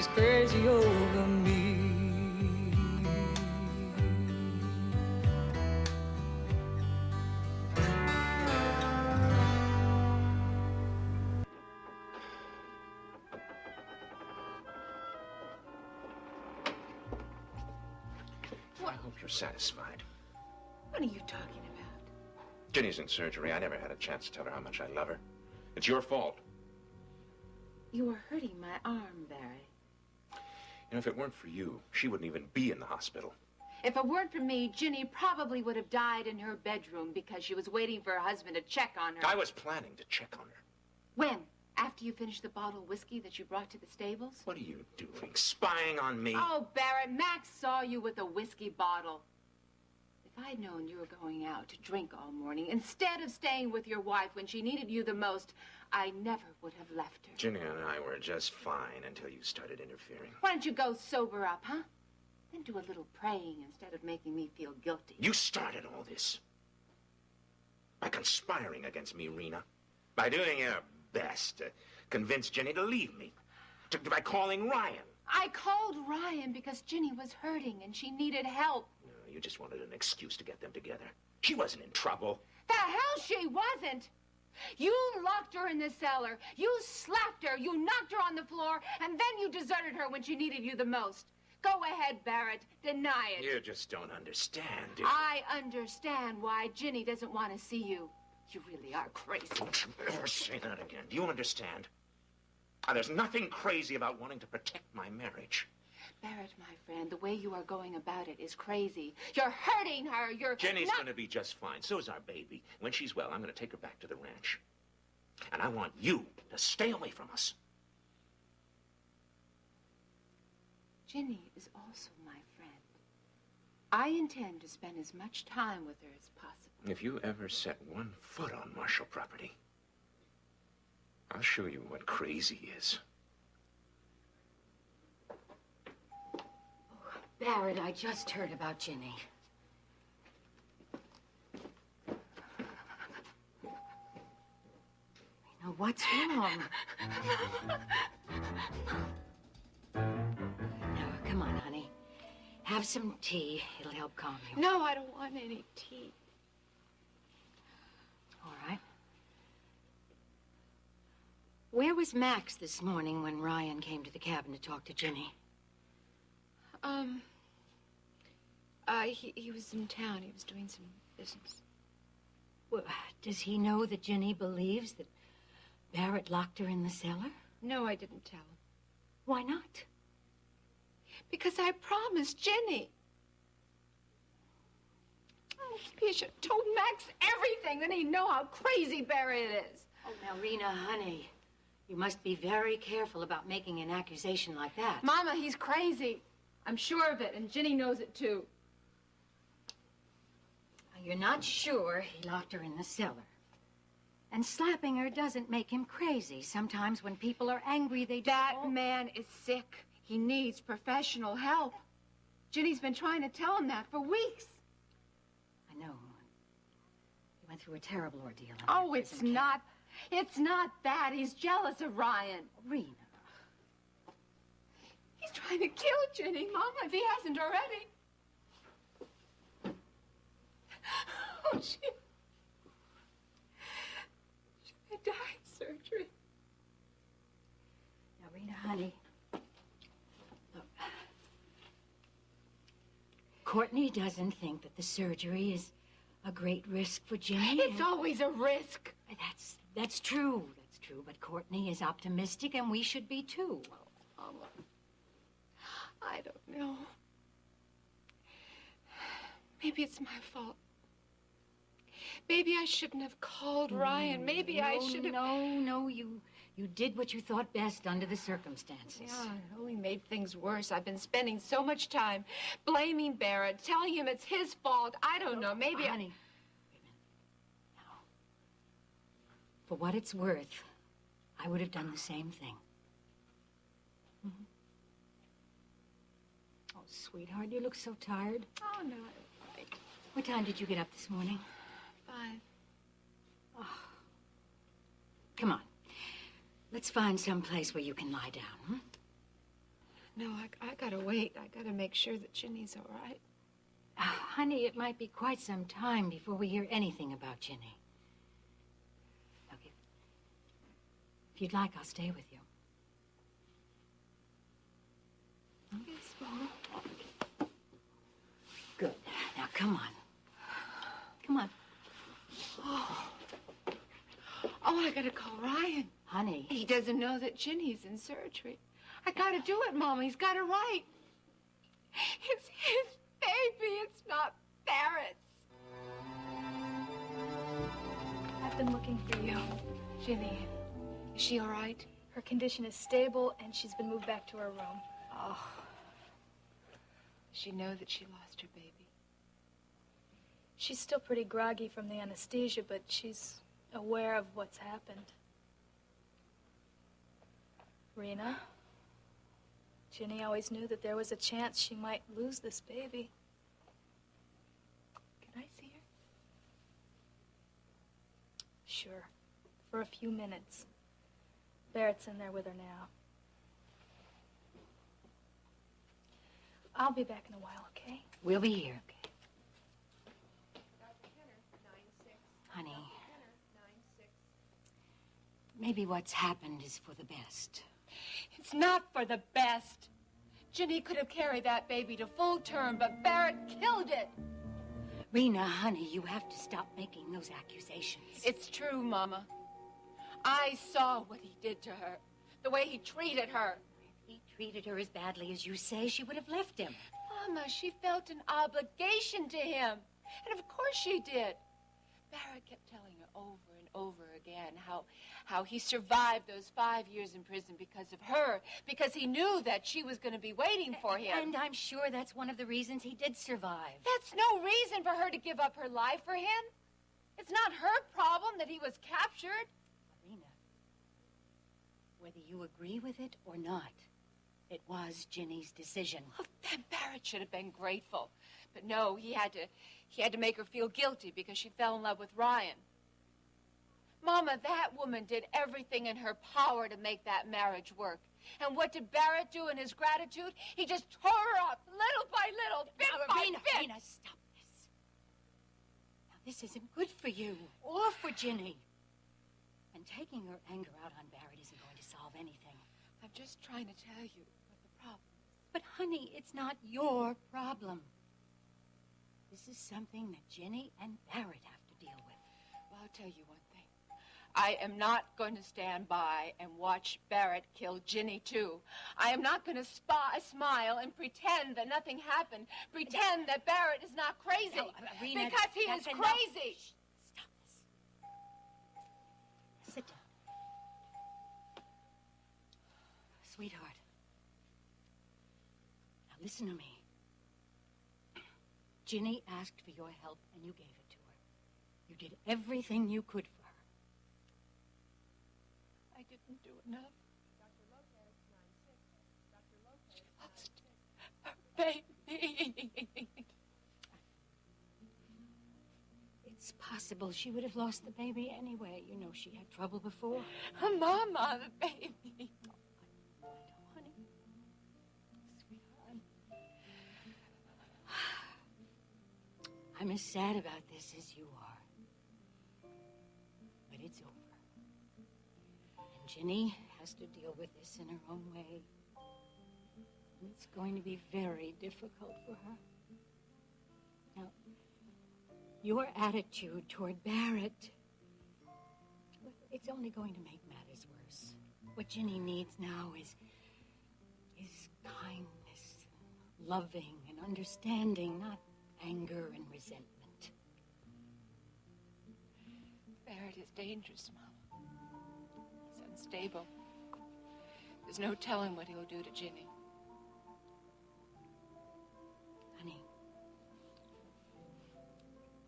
She's crazy over me. I hope you're satisfied. What are you talking about? Ginny's in surgery. I never had a chance to tell her how much I love her. It's your fault. You are hurting my arm, Barry. You know, if it weren't for you, she wouldn't even be in the hospital. If it weren't for me, Ginny probably would have died in her bedroom because she was waiting for her husband to check on her. I was planning to check on her. When? After you finished the bottle of whiskey that you brought to the stables? What are you doing? Spying on me? Oh, Barrett, Max saw you with a whiskey bottle. If I'd known you were going out to drink all morning instead of staying with your wife when she needed you the most, I never would have left her. Ginny and I were just fine until you started interfering. Why don't you go sober up, huh? Then do a little praying instead of making me feel guilty. You started all this. By conspiring against me, Rena. By doing your best to convince Ginny to leave me. By calling Ryan. I called Ryan because Ginny was hurting and she needed help. No, you just wanted an excuse to get them together. She wasn't in trouble. The hell she wasn't! You locked her in the cellar. You slapped her. You knocked her on the floor. And then you deserted her when she needed you the most. Go ahead, Barrett. Deny it. You just don't understand, do you? I understand why Ginny doesn't want to see you. You really are crazy. Don't you ever say that again. Do you understand? There's nothing crazy about wanting to protect my marriage. Barrett, my friend, the way you are going about it is crazy. You're hurting her. Jenny's going to be just fine. So is our baby. When she's well, I'm going to take her back to the ranch. And I want you to stay away from us. Ginny is also my friend. I intend to spend as much time with her as possible. If you ever set one foot on Marshall property, I'll show you what crazy is. Oh, Barrett, I just heard about Ginny. Now, what's wrong? Now, come on, honey. Have some tea. It'll help calm you. No, I don't want any tea. All right. Where was Max this morning when Ryan came to the cabin to talk to Ginny? He was in town. He was doing some business. Well, does he know that Ginny believes that Barrett locked her in the cellar? No, I didn't tell him. Why not? Because I promised Ginny. Oh, he should have told Max everything. Then he'd know how crazy Barrett is. Oh, now, Rena, honey, you must be very careful about making an accusation like that. Mama, he's crazy. I'm sure of it, and Ginny knows it, too. You're not sure he locked her in the cellar. And slapping her doesn't make him crazy. Sometimes when people are angry, they just... That man is sick. He needs professional help. Ginny's been trying to tell him that for weeks. I know. He went through a terrible ordeal. Oh, it's not that. He's jealous of Ryan. Rena. He's trying to kill Ginny, Mama, if he hasn't already. Oh, she may die in surgery. Now, Rena, honey. Look. Courtney doesn't think that the surgery is a great risk for Ginny. It's always a risk. That's true. That's true. But Courtney is optimistic, and we should be, too. Oh, Mama. I don't know. Maybe it's my fault. Maybe I shouldn't have called Ryan. Maybe I should have... No, you did what you thought best under the circumstances. Yeah, it only made things worse. I've been spending so much time blaming Barrett, telling him it's his fault. I don't know, maybe... Honey, wait a minute. Now, for what it's worth, I would have done the same thing. Mm-hmm. Oh, sweetheart, you look so tired. Oh, no, I'm right. What time did you get up this morning? 5. Oh. Come on. Let's find some place where you can lie down, hmm? No, I gotta wait. I gotta make sure that Ginny's all right. Honey, it might be quite some time before we hear anything about Ginny. Look, if you'd like, I'll stay with you. Yes, Mama. Good. Now, come on. Come on. Oh, I gotta call Ryan. Honey. He doesn't know that Ginny's in surgery. I gotta do it, Mama. He's got it right. It's his baby. It's not Barrett's. I've been looking for you. Ginny, is she all right? Her condition is stable, and she's been moved back to her room. Oh. Does she know that she lost her baby? She's still pretty groggy from the anesthesia, but she's aware of what's happened. Rena, Ginny always knew that there was a chance she might lose this baby. Can I see her? Sure, for a few minutes. Barrett's in there with her now. I'll be back in a while, okay? We'll be here. Okay. Honey, maybe what's happened is for the best. It's not for the best. Ginny could have carried that baby to full term, but Barrett killed it. Rena, honey, you have to stop making those accusations. It's true, Mama. I saw what he did to her, the way he treated her. If he treated her as badly as you say, she would have left him. Mama, she felt an obligation to him. And of course she did. Barrett kept telling her over and over again how he survived those 5 years in prison because of her, because he knew that she was going to be waiting for him. And I'm sure that's one of the reasons he did survive. That's no reason for her to give up her life for him. It's not her problem that he was captured. Rena, whether you agree with it or not, it was Ginny's decision. Well, then Barrett should have been grateful. But no, he had to make her feel guilty because she fell in love with Ryan. Mama, that woman did everything in her power to make that marriage work. And what did Barrett do in his gratitude? He just tore her up, little by little, bit by Rena, bit. Rena, stop this. Now, this isn't good for you or for Ginny. And taking her anger out on Barrett isn't going to solve anything. I'm just trying to tell you what the problem is. But, honey, it's not your problem. This is something that Ginny and Barrett have to deal with. Well, I'll tell you one thing. I am not going to stand by and watch Barrett kill Ginny, too. I am not going to smile and pretend that nothing happened. Pretend that Barrett is not crazy. No, Rena, because he is that's enough. crazy. Shh, stop this. Sit down. Sweetheart. Now listen to me. Ginny asked for your help, and you gave it to her. You did everything you could for her. I didn't do enough. She lost her baby. It's possible she would have lost the baby anyway. You know, she had trouble before. Mama, the baby. Honey. Sweetheart. I'm as sad about this as you are. But it's over. And Ginny has to deal with this in her own way. And it's going to be very difficult for her. Now, your attitude toward Barrett, it's only going to make matters worse. What Ginny needs now is kindness, loving and understanding, not anger and resentment. Barrett is dangerous, Mama. He's unstable. There's no telling what he'll do to Ginny. Honey,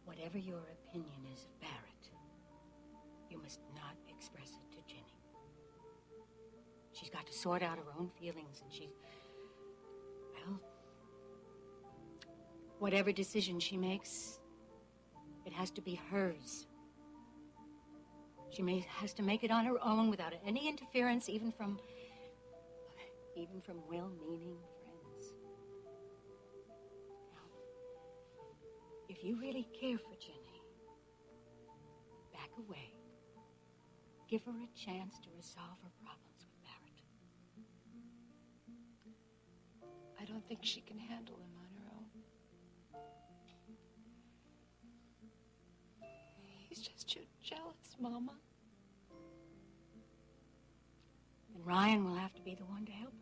whatever your opinion is of Barrett, you must not express it to Ginny. She's got to sort out her own feelings, and well, whatever decision she makes, it has to be hers. She has to make it on her own without any interference, even from even from well-meaning friends. Now, if you really care for Jenny, back away. Give her a chance to resolve her problems with Barrett. I don't think she can handle him on her own. He's just too jealous, Mama. Then Ryan will have to be the one to help